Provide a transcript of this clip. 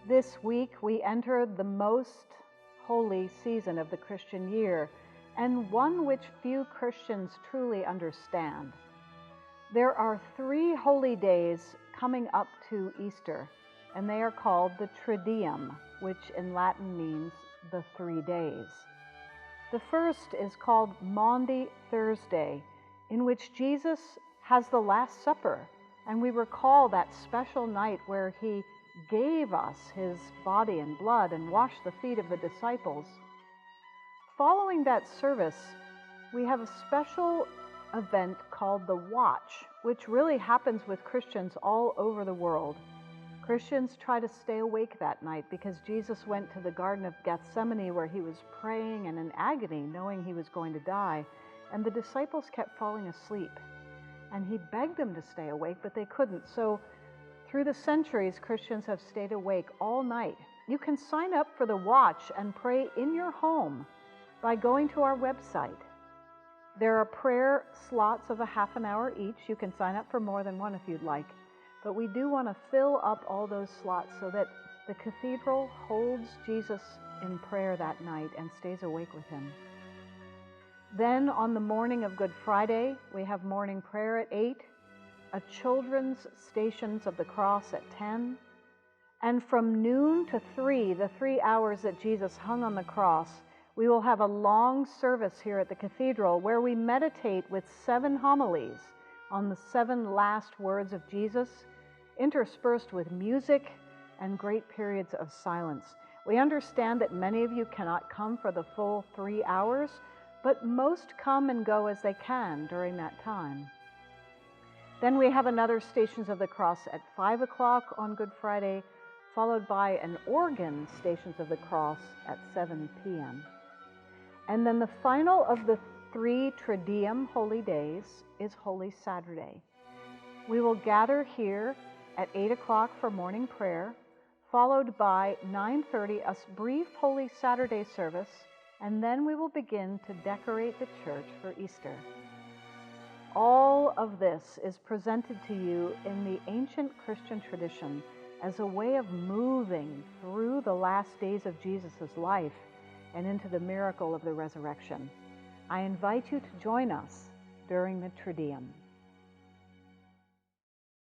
This week we enter the most holy season of the Christian year, and one which few Christians truly understand. There are 3 holy days coming up to Easter, and they are called the Triduum, which in Latin means the 3 days. The first is called Maundy Thursday, in which Jesus has the Last Supper, and we recall that special night where he gave us his body and blood and washed the feet of the disciples. Following that service, we have a special event called the Watch, which really happens with Christians all over the world. Christians try to stay awake that night because Jesus went to the Garden of Gethsemane where he was praying and in agony, knowing he was going to die, and the disciples kept falling asleep. And he begged them to stay awake, but they couldn't. So through the centuries, Christians have stayed awake all night. You can sign up for the Watch and pray in your home by going to our website. There are prayer slots of a half an hour each. You can sign up for more than one if you'd like. But we do want to fill up all those slots so that the cathedral holds Jesus in prayer that night and stays awake with him. Then on the morning of Good Friday, we have morning prayer at 8, a children's Stations of the Cross at 10, and from noon to 3, the 3 hours that Jesus hung on the cross, we will have a long service here at the cathedral where we meditate with 7 homilies on the 7 last words of Jesus, interspersed with music and great periods of silence. We understand that many of you cannot come for the full 3 hours, but most come and go as they can during that time. Then we have another Stations of the Cross at 5 o'clock on Good Friday, followed by an organ Stations of the Cross at 7 p.m. And then the final of the 3 Triduum holy days is Holy Saturday. We will gather here at 8 o'clock for morning prayer, followed by 9:30 a brief Holy Saturday service, and then we will begin to decorate the church for Easter. All of this is presented to you in the ancient Christian tradition as a way of moving through the last days of Jesus' life and into the miracle of the resurrection. I invite you to join us during the Triduum.